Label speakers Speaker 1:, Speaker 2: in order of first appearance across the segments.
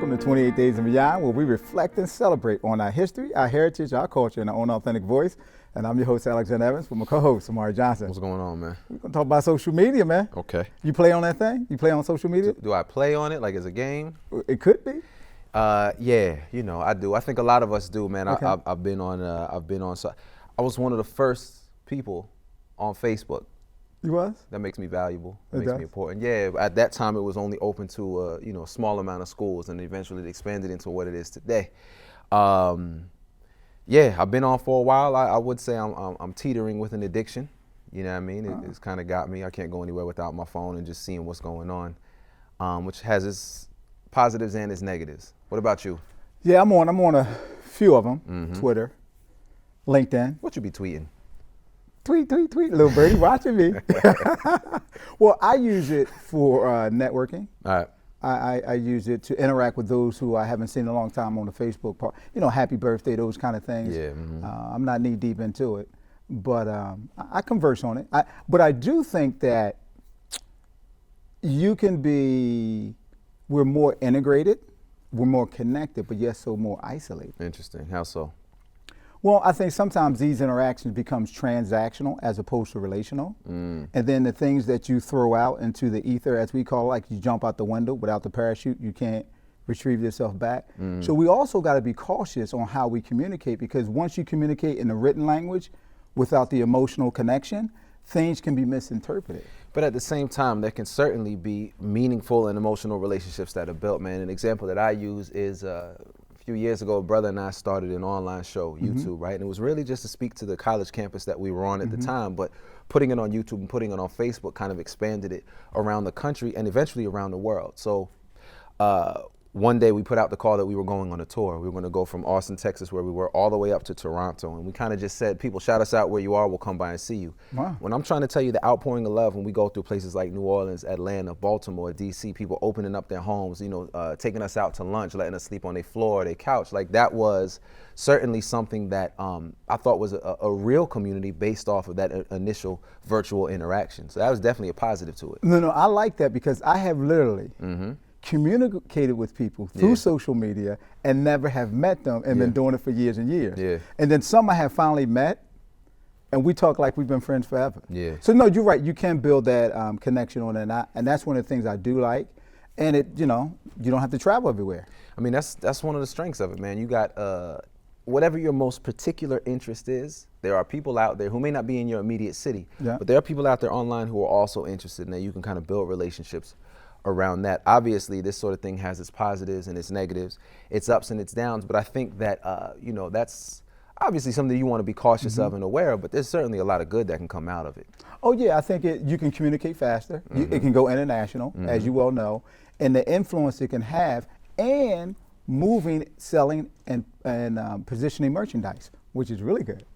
Speaker 1: welcome to 28 Days and Beyond, where we reflect and celebrate on our history, our heritage, our culture, and our own authentic voice. And I'm your host, Alexander Evans, with my co-host, Amari Johnson.
Speaker 2: What's going on, man?
Speaker 1: We're going to talk about social media, man.
Speaker 2: Okay.
Speaker 1: You play on that thing? You play on social media?
Speaker 2: Do I play on it like as a game?
Speaker 1: It could be.
Speaker 2: Yeah, you know, I do. I think a lot of us do, man.
Speaker 1: Okay.
Speaker 2: I've been on. So I was one of the first people on Facebook.
Speaker 1: You was?
Speaker 2: That makes me valuable.
Speaker 1: It
Speaker 2: Makes
Speaker 1: does?
Speaker 2: me important. Yeah, at that time it was only open to a small amount of schools, and eventually it expanded into what it is today. Yeah, I've been on for a while. I would say I'm teetering with an addiction. You know what I mean? It's kind of got me. I can't go anywhere without my phone and just seeing what's going on, which has its positives and its negatives. What about you?
Speaker 1: Yeah, I'm on a few of them. Twitter, LinkedIn.
Speaker 2: What you be tweeting?
Speaker 1: Tweet, little birdie watching me. Well, I use it for networking.
Speaker 2: All right.
Speaker 1: I use it to interact with those who I haven't seen in a long time on the Facebook part. You know, happy birthday, those kind of things.
Speaker 2: Yeah.
Speaker 1: I'm not knee deep into it, but I converse on it. But I do think that we're more integrated, we're more connected, but yet so more isolated.
Speaker 2: Interesting. How so?
Speaker 1: Well, I think sometimes these interactions becomes transactional as opposed to relational. And then the things that you throw out into the ether, as we call it, like you jump out the window without the parachute, you can't retrieve yourself back. So we also got to be cautious on how we communicate, because once you communicate in the written language without the emotional connection, things can be misinterpreted.
Speaker 2: But at the same time, there can certainly be meaningful and emotional relationships that are built, man. An example that I use is a few years ago, a brother and I started an online show, YouTube, right? And it was really just to speak to the college campus that we were on at the time, but putting it on YouTube and putting it on Facebook kind of expanded it around the country and eventually around the world. So one day we put out the call that we were going on a tour. We were going to go from Austin, Texas, where we were, all the way up to Toronto. And we kind of just said, people, shout us out where you are, we'll come by and see you.
Speaker 1: Wow.
Speaker 2: When I'm trying to tell you the outpouring of love when we go through places like New Orleans, Atlanta, Baltimore, DC, people opening up their homes, taking us out to lunch, letting us sleep on their floor or their couch, like that was certainly something that I thought was a real community based off of that initial virtual interaction. So that was definitely a positive to it.
Speaker 1: No, I like that, because I have literally communicated with people through social media and never have met them and been doing it for years and years.
Speaker 2: Yeah.
Speaker 1: And then some I have finally met, and we talk like we've been friends forever.
Speaker 2: Yeah.
Speaker 1: So no, you're right. You can build that connection on it, and that's one of the things I do like. And you don't have to travel everywhere.
Speaker 2: I mean, that's one of the strengths of it, man. You got whatever your most particular interest is, there are people out there who may not be in your immediate city, but there are people out there online who are also interested, and that you can kind of build relationships around that. Obviously, this sort of thing has its positives and its negatives, its ups and its downs, but I think that, that's obviously something you want to be cautious of and aware of, but there's certainly a lot of good that can come out of it.
Speaker 1: Oh yeah, I think you can communicate faster. It can go international, as you well know, and the influence it can have, and moving, selling, and positioning merchandise, which is really good.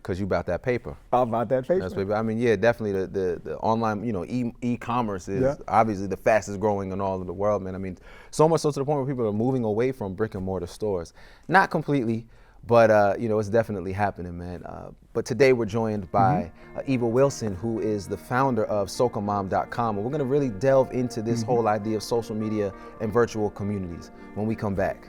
Speaker 2: Because you about that paper.
Speaker 1: I'm about that paper.
Speaker 2: That's what, I mean, yeah, definitely the online, e-commerce is obviously the fastest growing in all of the world, man. I mean, so much so to the point where people are moving away from brick and mortar stores. Not completely, but it's definitely happening, man. But today we're joined by Eva Wilson, who is the founder of SocaMom.com, and we're going to really delve into this whole idea of social media and virtual communities when we come back.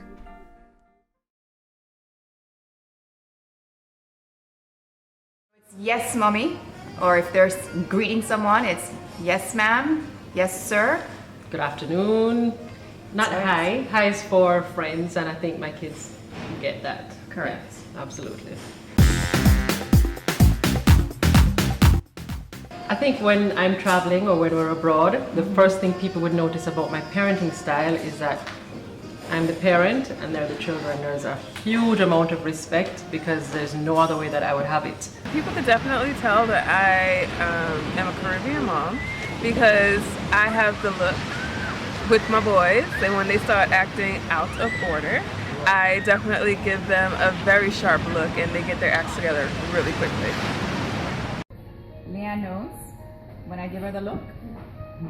Speaker 3: Yes, mommy, or if there's greeting someone, it's yes, ma'am, yes, sir.
Speaker 4: Good afternoon. Not hi. Hi is for friends, and I think my kids get that.
Speaker 3: Correct.
Speaker 4: Yes, absolutely. I think when I'm traveling or when we're abroad, the first thing people would notice about my parenting style is that I'm the parent and they're the children. There's a huge amount of respect because there's no other way that I would have it.
Speaker 5: People could definitely tell that I am a Caribbean mom because I have the look with my boys, and when they start acting out of order, I definitely give them a very sharp look and they get their acts together really quickly.
Speaker 3: Leanne knows when I give her the look.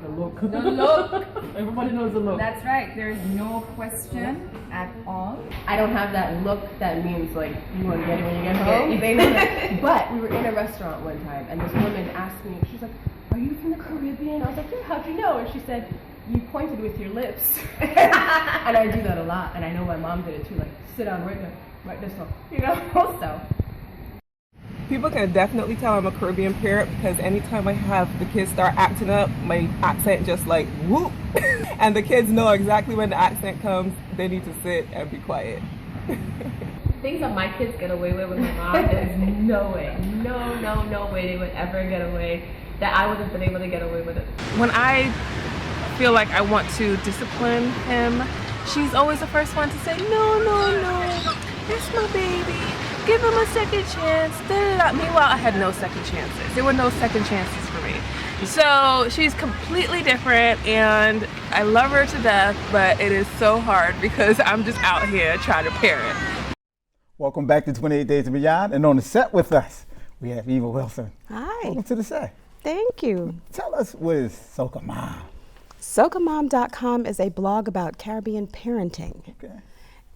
Speaker 4: The look.
Speaker 3: The look.
Speaker 4: Everybody knows the look.
Speaker 3: That's right. There's no question at all.
Speaker 6: I don't have that look that means like you want to get it when you get home. They know that. But we were in a restaurant one time and this woman asked me, she's like, "Are you from the Caribbean?" I was like, "Yeah, how'd you know?" And she said, you pointed with your lips. And I do that a lot, and I know my mom did it too, like, sit down right there, right this way, you know, so.
Speaker 5: People can definitely tell I'm a Caribbean parent because anytime I have the kids start acting up, my accent just like whoop. And the kids know exactly when the accent comes, they need to sit and be quiet.
Speaker 6: Things that my kids get away with my mom, there's no way, no way they would ever get away, that I would have been able to get away with it.
Speaker 5: When I feel like I want to discipline him, she's always the first one to say, no, that's my baby. Give him a second chance. Meanwhile, I had no second chances. There were no second chances for me. So she's completely different, and I love her to death, but it is so hard because I'm just out here trying to parent.
Speaker 1: Welcome back to 28 Days and Beyond, and on the set with us, we have Eva Wilson.
Speaker 7: Hi.
Speaker 1: Welcome to the set.
Speaker 7: Thank you.
Speaker 1: Tell us, what is Soca Mom?
Speaker 7: SocaMom.com is a blog about Caribbean parenting.
Speaker 1: Okay.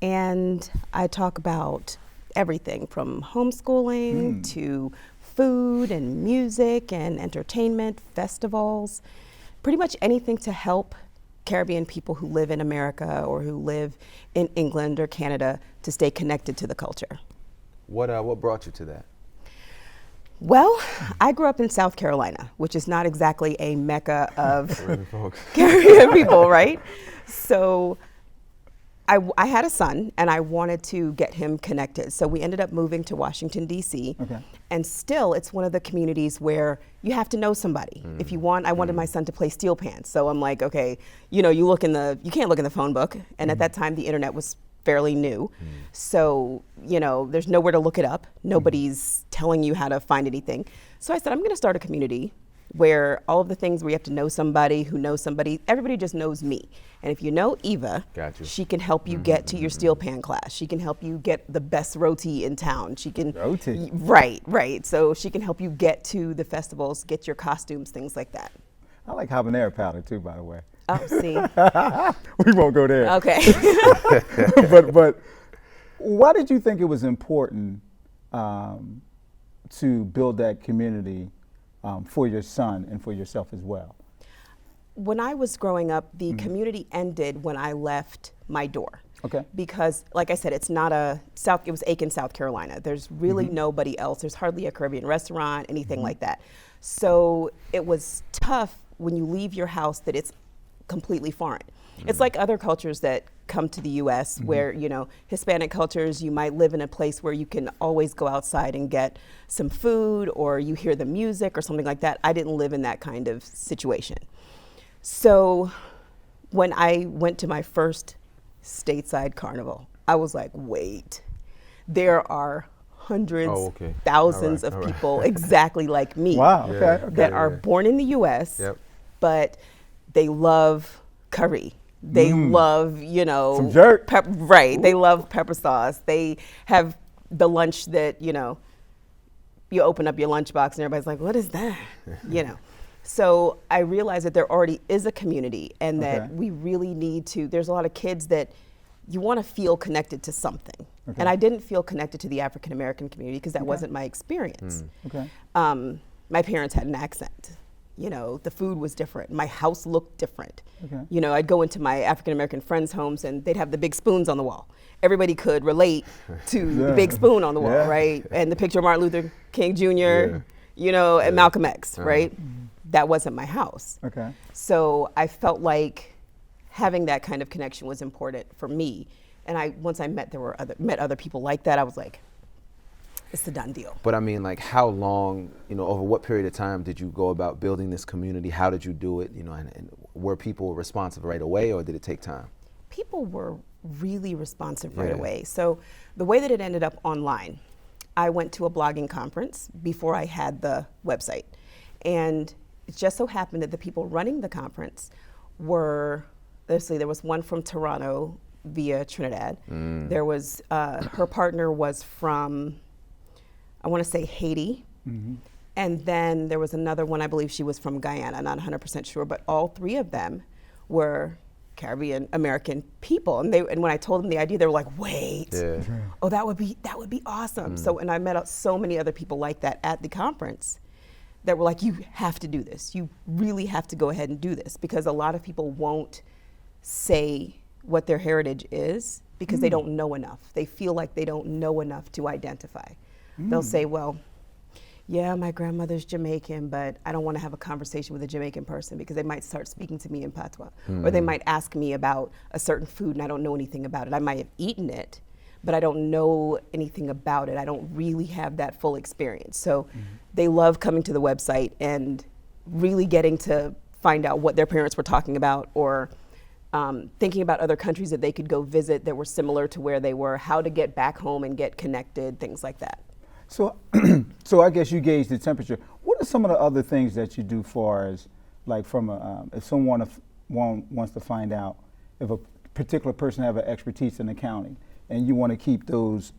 Speaker 7: And I talk about everything from homeschooling to food and music and entertainment, festivals, pretty much anything to help Caribbean people who live in America or who live in England or Canada to stay connected to the culture.
Speaker 2: What brought you to that?
Speaker 7: Well, I grew up in South Carolina, which is not exactly a mecca of Caribbean people, right? So I had a son and I wanted to get him connected. So we ended up moving to Washington, D.C.
Speaker 1: Okay.
Speaker 7: And still, it's one of the communities where you have to know somebody. If you want, I wanted my son to play steel pans. So I'm like, okay, you know, you can't look in the phone book. And at that time, the internet was fairly new. So, you know, there's nowhere to look it up. Nobody's telling you how to find anything. So I said, I'm gonna start a community where all of the things where you have to know somebody who knows somebody, everybody just knows me. And if you know Eva, she can help you get to your steel pan class. She can help you get the best roti in town. She can,
Speaker 1: Roti?
Speaker 7: Right. So she can help you get to the festivals, get your costumes, things like that.
Speaker 1: I like habanero powder too, by the way.
Speaker 7: Oh, see.
Speaker 1: We won't go there.
Speaker 7: Okay.
Speaker 1: but why did you think it was important to build that community for your son and for yourself as well?
Speaker 7: When I was growing up, the community ended when I left my door.
Speaker 1: Okay.
Speaker 7: Because, like I said, it's not it was Aiken, South Carolina. There's really nobody else. There's hardly a Caribbean restaurant, anything like that. So it was tough when you leave your house that it's completely foreign. It's like other cultures that come to the U.S. where, you know, Hispanic cultures, you might live in a place where you can always go outside and get some food or you hear the music or something like that. I didn't live in that kind of situation. So when I went to my first stateside carnival, I was like, wait, there are hundreds, thousands of people exactly like me that are born in the U.S., but they love curry. They love, you know,
Speaker 1: some jerk.
Speaker 7: They love pepper sauce. They have the lunch that, you know, you open up your lunchbox and everybody's like, what is that? You know. So I realized that there already is a community and that we really need to, there's a lot of kids that you want to feel connected to something. And I didn't feel connected to the African American community because that wasn't my experience. My parents had an accent. You know, the food was different. My house looked different. You know, I'd go into my African American friends' homes and they'd have the big spoons on the wall. Everybody could relate to the big spoon on the wall, right? And the picture of Martin Luther King Jr., you know, and Malcolm X, right? That wasn't my house. So I felt like having that kind of connection was important for me. And once I met other people like that, I was like, it's a done deal.
Speaker 2: But I mean, like, how long, you know, over what period of time did you go about building this community? How did you do it? You know, and were people responsive right away, or did it take time?
Speaker 7: People were really responsive right away. So the way that it ended up online, I went to a blogging conference before I had the website. And it just so happened that the people running the conference were, there was one from Toronto via Trinidad. There was, her partner was from, I want to say Haiti. And then there was another one, I believe she was from Guyana, not 100% sure, but all three of them were Caribbean American people. And when I told them the idea, they were like, wait, that would be awesome. So, and I met so many other people like that at the conference that were like, you have to do this. You really have to go ahead and do this, because a lot of people won't say what their heritage is because they don't know enough. They feel like they don't know enough to identify. They'll say, well, yeah, my grandmother's Jamaican, but I don't want to have a conversation with a Jamaican person because they might start speaking to me in patois. Or they might ask me about a certain food and I don't know anything about it. I might have eaten it, but I don't know anything about it. I don't really have that full experience. So they love coming to the website and really getting to find out what their parents were talking about, or thinking about other countries that they could go visit that were similar to where they were, how to get back home and get connected, things like that.
Speaker 1: So, so I guess you gauge the temperature. What are some of the other things that you do far as, like from a, if someone wants to find out if a particular person have an expertise in accounting and you want to keep those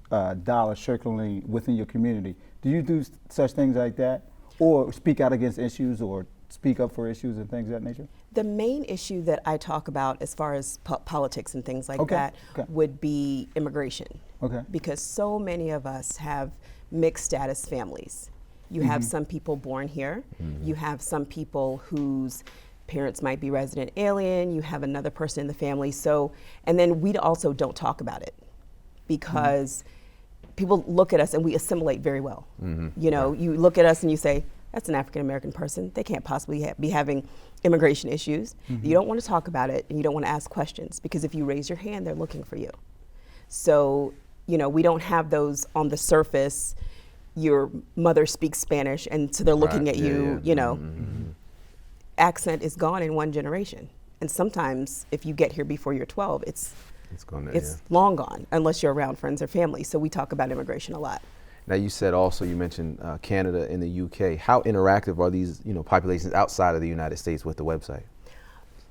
Speaker 1: dollars circulating within your community, do you do such things like that? Or speak out against issues or speak up for issues and things of that nature?
Speaker 7: The main issue that I talk about as far as politics and things like that would be immigration. Because so many of us have mixed status families. You have some people born here, you have some people whose parents might be resident alien, you have another person in the family. So, and then we also don't talk about it because people look at us and we assimilate very well. You know, you look at us and you say, that's an African American person. They can't possibly be having immigration issues. You don't want to talk about it and you don't want to ask questions, because if you raise your hand, they're looking for you. So, you know, we don't have those on the surface. Your mother speaks Spanish and so they're looking at you, you know. Accent is gone in one generation. And sometimes if you get here before you're 12, it's long gone, unless you're around friends or family. So we talk about immigration a lot.
Speaker 2: Now you said also, you mentioned Canada and the UK. How interactive are these, you know, populations outside of the United States with the website?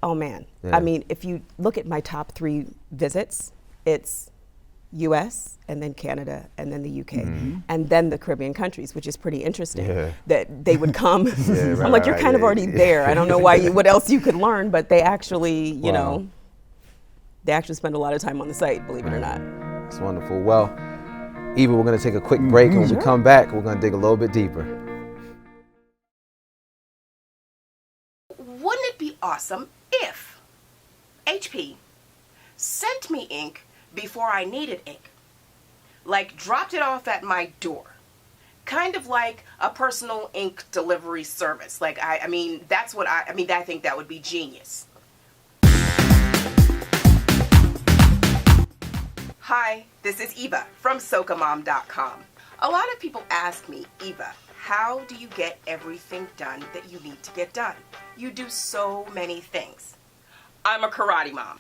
Speaker 7: Oh man, I mean, if you look at my top 3 visits, it's US and then Canada and then the UK and then the Caribbean countries, which is pretty interesting that they would come. I'm like, you're kind of already there. I don't know why what else you could learn, but they actually, you know, they actually spend a lot of time on the site, believe it or not.
Speaker 2: That's wonderful. Well, Eva, we're going to take a quick break, and when we come back, we're going to dig a little bit deeper.
Speaker 8: Wouldn't it be awesome if HP sent me ink before I needed ink? Like dropped it off at my door. Kind of like a personal ink delivery service. Like, I mean, that's what I think that would be genius. Hi, this is Eva from SocaMom.com. A lot of people ask me, Eva, how do you get everything done that you need to get done? You do so many things. I'm a karate mom.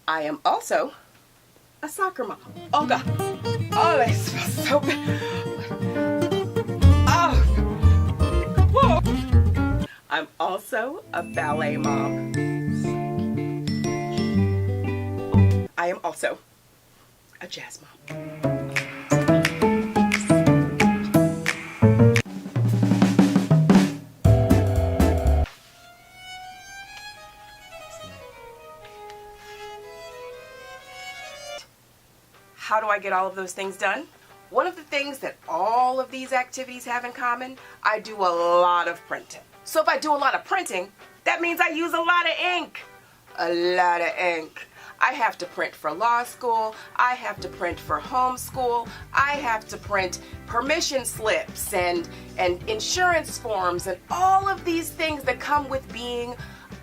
Speaker 8: I am also a soccer mom. Oh God. Oh, that smells so bad. Oh. Whoa. I'm also a ballet mom. I am also a jazz mom. How do I get all of those things done? One of the things that all of these activities have in common, I do a lot of printing. So if I do a lot of printing, that means I use a lot of ink. A lot of ink. I have to print for law school, I have to print for homeschool, I have to print permission slips and insurance forms and all of these things that come with being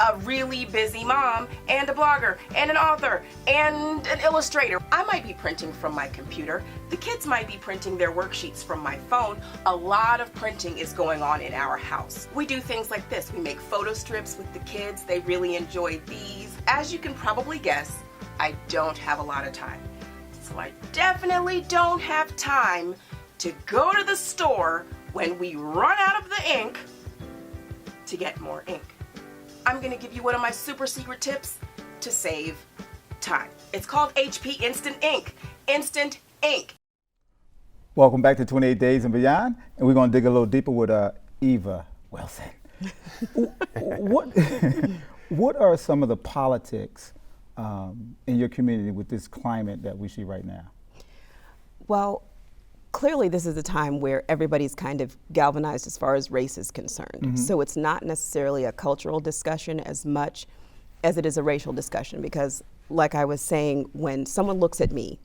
Speaker 8: a really busy mom and a blogger and an author and an illustrator. I might be printing from my computer. The kids might be printing their worksheets from my phone. A lot of printing is going on in our house. We do things like this. We make photo strips with the kids. They really enjoy these. As you can probably guess, I don't have a lot of time. So I definitely don't have time to go to the store when we run out of the ink to get more ink. I'm gonna give you one of my super secret tips to save time. It's called HP Instant Ink. Instant Ink.
Speaker 1: Welcome back to 28 Days and Beyond, and we're gonna dig a little deeper with Eva Wilson. What are some of the politics in your community with this climate that we see right now?
Speaker 7: Well, clearly this is a time where everybody's kind of galvanized as far as race is concerned. So it's not necessarily a cultural discussion as much as it is a racial discussion, because like I was saying, when someone looks at me,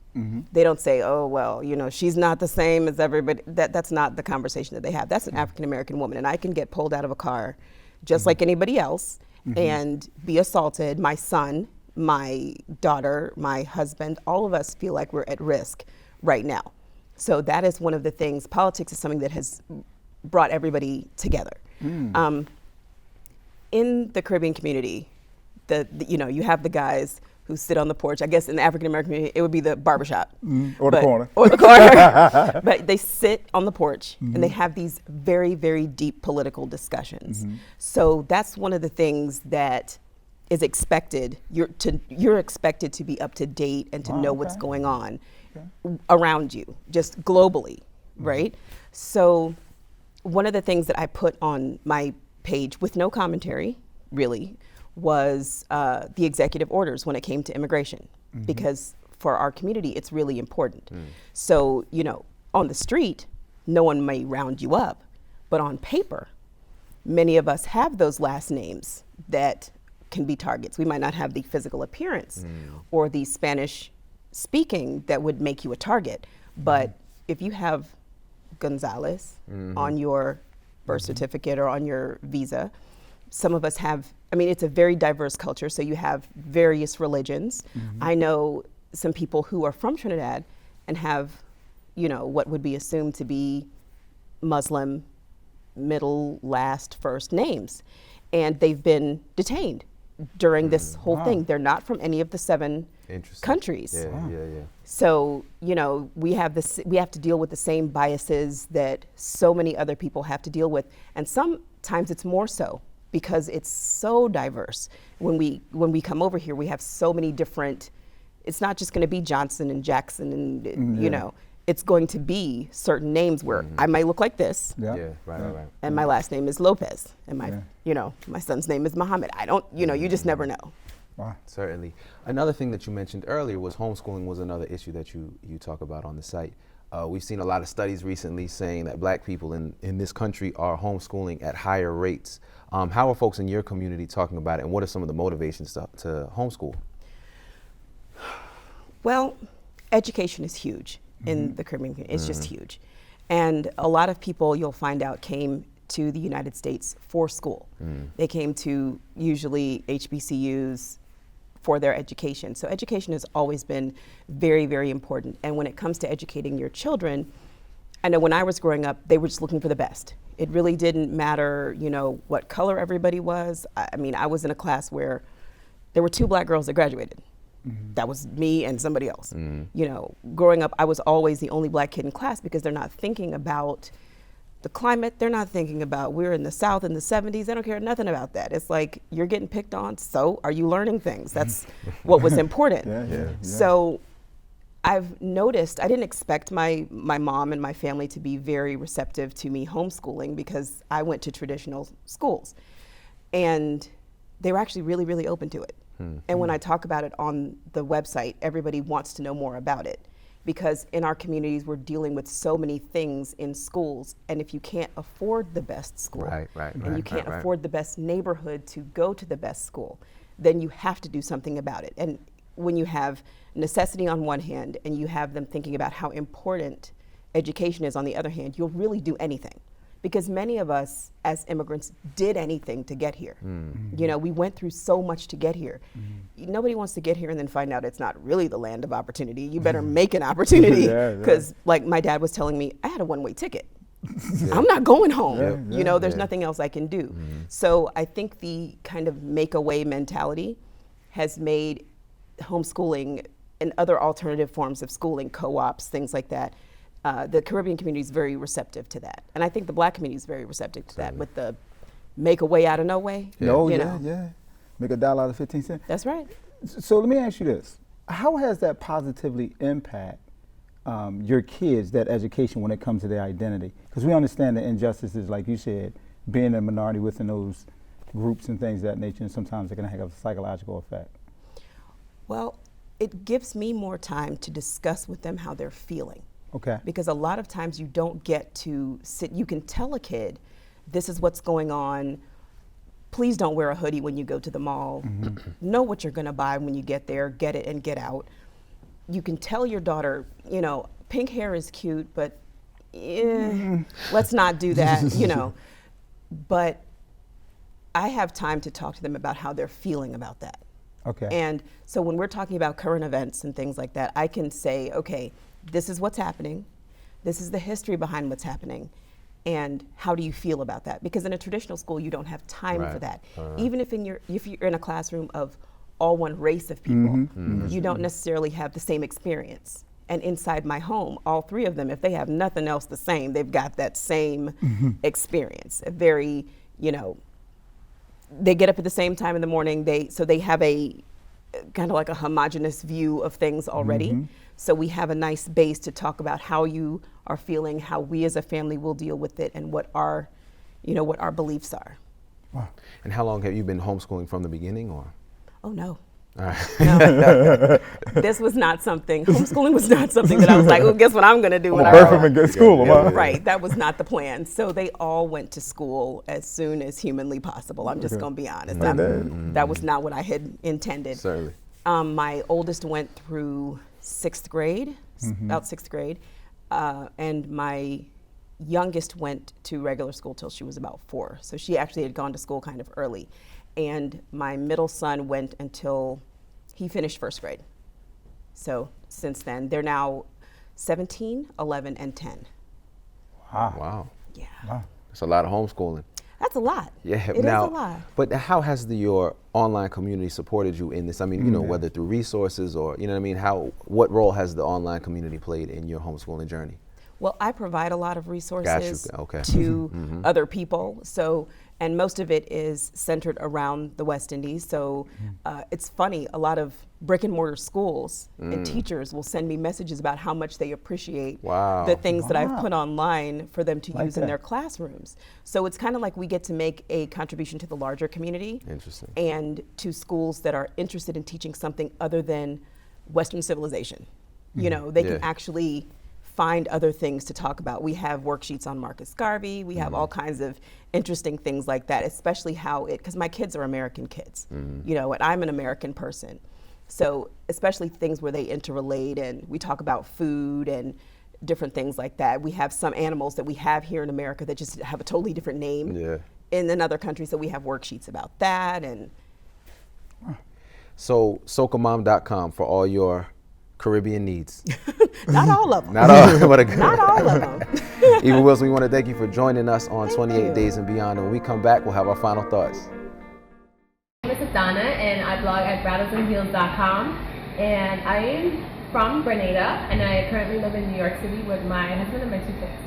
Speaker 7: they don't say, oh, well, you know, she's not the same as everybody. That's not the conversation that they have. That's an African-American woman, and I can get pulled out of a car just like anybody else and be assaulted. My son, my daughter, my husband, all of us feel like we're at risk right now. So that is one of the things. Politics is something that has brought everybody together. In the Caribbean community, you know, you have the guys who sit on the porch. I guess in the African American community, it would be the barbershop.
Speaker 1: Or the corner.
Speaker 7: Or the corner. But they sit on the porch and they have these very, very deep political discussions. So that's one of the things that is expected. You're expected to be up to date and to know what's going on around you, just globally, right? So one of the things that I put on my page with no commentary, really, was the executive orders when it came to immigration, because for our community, it's really important. So, you know, on the street, no one may round you up, but on paper, many of us have those last names that can be targets. We might not have the physical appearance or the Spanish speaking that would make you a target, but if you have Gonzalez on your birth certificate or on your visa, some of us have, I mean, it's a very diverse culture, so you have various religions. I know some people who are from Trinidad and have, you know, what would be assumed to be Muslim middle, last, first names, and they've been detained during this whole thing. They're not from any of the 7 countries. So, you know, we have to deal with the same biases that so many other people have to deal with, and sometimes it's more so because it's so diverse. When we come over here, we have so many different. It's not just going to be Johnson and Jackson and you know. It's going to be certain names where I might look like this.
Speaker 2: Right.
Speaker 7: And my last name is Lopez, and my you know, my son's name is Muhammad. I don't, you know, you just never know.
Speaker 1: Wow.
Speaker 2: Certainly. Another thing that you mentioned earlier was homeschooling was another issue that you talk about on the site. We've seen a lot of studies recently saying that black people in this country are homeschooling at higher rates. How are folks in your community talking about it, and what are some of the motivations to homeschool?
Speaker 7: Well, education is huge in the Caribbean community. It's just huge. And a lot of people, you'll find out, came to the United States for school. They came to usually HBCUs for their education. So education has always been very, very important. And when it comes to educating your children, I know when I was growing up, they were just looking for the best. It really didn't matter, you know, what color everybody was. I mean, I was in a class where there were 2 black girls that graduated. That was me and somebody else. You know, growing up, I was always the only black kid in class because they're not thinking about the climate. They're not thinking about, we're in the South in the 70s. They don't care nothing about that. It's like, you're getting picked on, so are you learning things? That's what was important. So I've noticed, I didn't expect my mom and my family to be very receptive to me homeschooling because I went to traditional schools. And they were actually really, really open to it. And when I talk about it on the website, everybody wants to know more about it, because in our communities, we're dealing with so many things in schools. And if you can't afford the best school, and you can't afford the best neighborhood to go to the best school, then you have to do something about it. And when you have necessity on one hand, and you have them thinking about how important education is on the other hand, you'll really do anything. Because many of us as immigrants did anything to get here. You know, we went through so much to get here. Nobody wants to get here and then find out it's not really the land of opportunity. You better make an opportunity. Because like my dad was telling me, I had a one-way ticket. I'm not going home. You know, there's nothing else I can do. So I think the kind of make-a-way mentality has made homeschooling and other alternative forms of schooling, co-ops, things like that, the Caribbean community is very receptive to that. And I think the black community is very receptive to that with the make a way out of no way.
Speaker 1: Make a dollar out of 15 cents.
Speaker 7: That's right.
Speaker 1: So let me ask you this. How has that positively impact your kids, that education, when it comes to their identity? Because we understand the injustices, like you said, being a minority within those groups and things of that nature, and sometimes it can have a psychological effect.
Speaker 7: Well, it gives me more time to discuss with them how they're feeling.
Speaker 1: Okay.
Speaker 7: Because a lot of times you don't get to sit, you can tell a kid, this is what's going on. Please don't wear a hoodie when you go to the mall. Know what you're gonna buy when you get there, get it and get out. You can tell your daughter, you know, pink hair is cute, but let's not do that, you know. But I have time to talk to them about how they're feeling about that.
Speaker 1: Okay.
Speaker 7: And so when we're talking about current events and things like that, I can say, okay, this is what's happening. This is the history behind what's happening. And how do you feel about that? Because in a traditional school, you don't have time for that. Even if you're in a classroom of all one race of people, you don't necessarily have the same experience. And inside my home, all three of them, if they have nothing else the same, they've got that same experience. A very, you know, they get up at the same time in the morning. So they have a kind of like a homogenous view of things already. So we have a nice base to talk about how you are feeling, how we as a family will deal with it, and what our beliefs are.
Speaker 2: Wow. And how long have you been homeschooling from the beginning, or?
Speaker 7: Oh no.
Speaker 2: All right.
Speaker 7: No. This was not something, homeschooling was not something that I was like, oh, guess what I'm gonna do when I
Speaker 1: birth them in good school.
Speaker 7: Right, that was not the plan. So they all went to school as soon as humanly possible. I'm just gonna be honest. That was not what I had intended.
Speaker 2: Certainly.
Speaker 7: My oldest went through sixth grade, about sixth grade, and my youngest went to regular school till she was about 4. So she actually had gone to school kind of early. And my middle son went until he finished first grade. So since then, they're now 17, 11, and 10.
Speaker 1: Wow.
Speaker 2: Wow.
Speaker 7: Yeah.
Speaker 1: Wow.
Speaker 2: That's a lot of homeschooling.
Speaker 7: That's a lot.
Speaker 2: Yeah.
Speaker 7: It
Speaker 2: now,
Speaker 7: is a lot.
Speaker 2: But how has your online community supported you in this? I mean, you know, whether through resources or, you know what I mean, what role has the online community played in your homeschooling journey?
Speaker 7: Well, I provide a lot of resources
Speaker 2: Okay.
Speaker 7: to other people. So, and most of it is centered around the West Indies. So it's funny, a lot of brick and mortar schools and teachers will send me messages about how much they appreciate the things that I've put online for them to use in their classrooms. So it's kind of like we get to make a contribution to the larger community.
Speaker 2: Interesting.
Speaker 7: And to schools that are interested in teaching something other than Western civilization. You know, they can actually find other things to talk about. We have worksheets on Marcus Garvey. We have all kinds of interesting things like that, especially because my kids are American kids, you know, and I'm an American person. So especially things where they interrelate, and we talk about food and different things like that. We have some animals that we have here in America that just have a totally different name in other countries, so we have worksheets about that. And
Speaker 2: so socamom.com for all your Caribbean needs.
Speaker 7: Not all of them.
Speaker 2: Not all, but
Speaker 7: Not all of them.
Speaker 2: Eva Wilson, we want to thank you for joining us on 28 Days and Beyond. And when we come back, we'll have our final thoughts.
Speaker 6: My name is Donna, and I blog at brattlesandheels.com. And I am from Grenada, and I currently live in New York City with my husband and my 2 kids.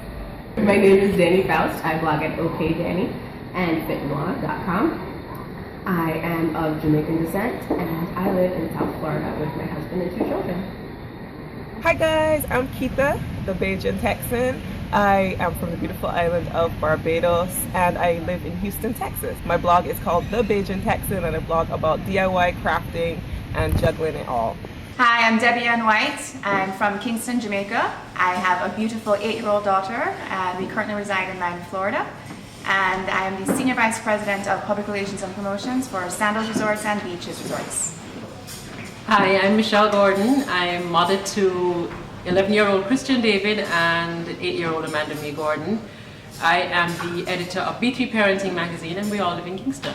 Speaker 6: My name is Danny Faust. I blog at OKDanny and fitnoir.com. I am of Jamaican descent, and I live in South Florida with my husband and 2 children.
Speaker 5: Hi guys, I'm Keitha, the Bajan Texan. I am from the beautiful island of Barbados, and I live in Houston, Texas. My blog is called The Bajan Texan, and I blog about DIY crafting and juggling it all.
Speaker 3: Hi, I'm Debbie Ann White. I'm from Kingston, Jamaica. I have a beautiful 8-year-old daughter, and we currently reside in Miami, Florida. And I am the Senior Vice President of Public Relations and Promotions for Sandals Resorts and Beaches Resorts.
Speaker 4: Hi, I'm Michelle Gordon. I'm mother to 11-year-old Christian David and 8-year-old Amanda Mae Gordon. I am the editor of B3 Parenting Magazine, and we all live in Kingston.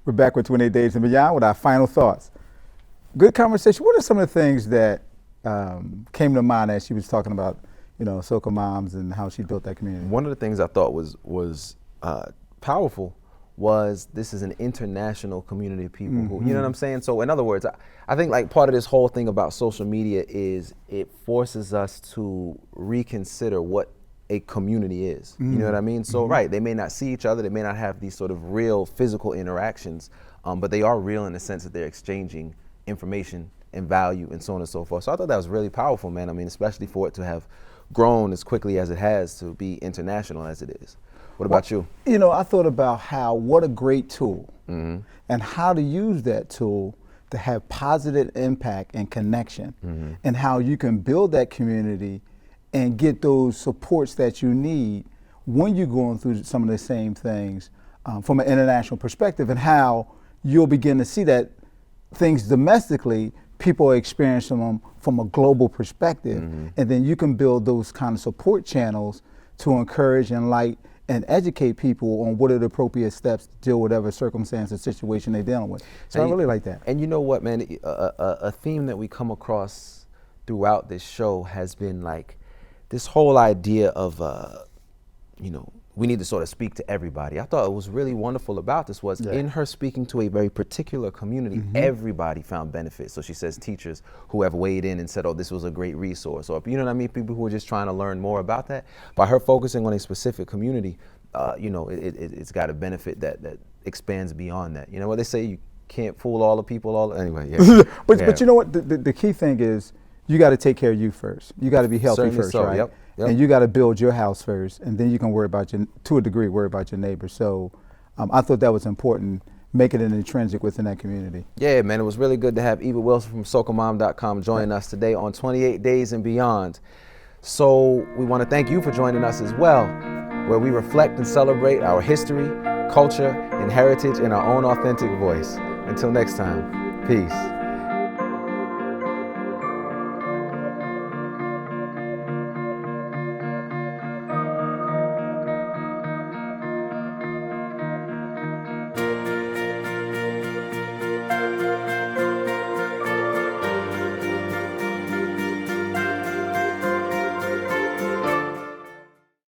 Speaker 1: We're back with 28 Days and Beyond with our final thoughts. Good conversation. What are some of the things that came to mind as she was talking about, you know, Soca Moms and how she built that community?
Speaker 2: One of the things I thought was powerful was this is an international community of people who, you know what I'm saying? So in other words, I think like part of this whole thing about social media is it forces us to reconsider what a community is. You know what I mean? So right, they may not see each other, they may not have these sort of real physical interactions, but they are real in the sense that they're exchanging information and value and so on and so forth. So I thought that was really powerful, man. I mean, especially for it to have grown as quickly as it has, to be international as it is. What about you?
Speaker 1: You know, I thought about what a great tool, and how to use that tool to have positive impact and connection, and how you can build that community and get those supports that you need when you're going through some of the same things from an international perspective, and how you'll begin to see that things domestically, people are experiencing them from a global perspective, and then you can build those kind of support channels to encourage, enlighten, and educate people on what are the appropriate steps to deal with whatever circumstance or situation they're dealing with. So I really like that.
Speaker 2: And you know what, man, a theme that we come across throughout this show has been like this whole idea of, you know, we need to sort of speak to everybody. I thought it was really wonderful about this was in her speaking to a very particular community, everybody found benefit. So she says teachers who have weighed in and said, oh, this was a great resource. Or, you know what I mean? People who are just trying to learn more about that. By her focusing on a specific community, you know, it's got a benefit that expands beyond that. You know what they say, you can't fool all the people anyway. Yeah.
Speaker 1: But you know what, the key thing is you got to take care of you first. You got to be healthy first, right?
Speaker 2: Yep.
Speaker 1: And you got to build your house first, and then you can worry about to a degree, worry about your neighbors. So I thought that was important, making it intrinsic within that community. Yeah,
Speaker 2: man, it was really good to have Eva Wilson from SocaMom.com join us today on 28 Days and Beyond. So we want to thank you for joining us as well, where we reflect and celebrate our history, culture, and heritage in our own authentic voice. Until next time, peace.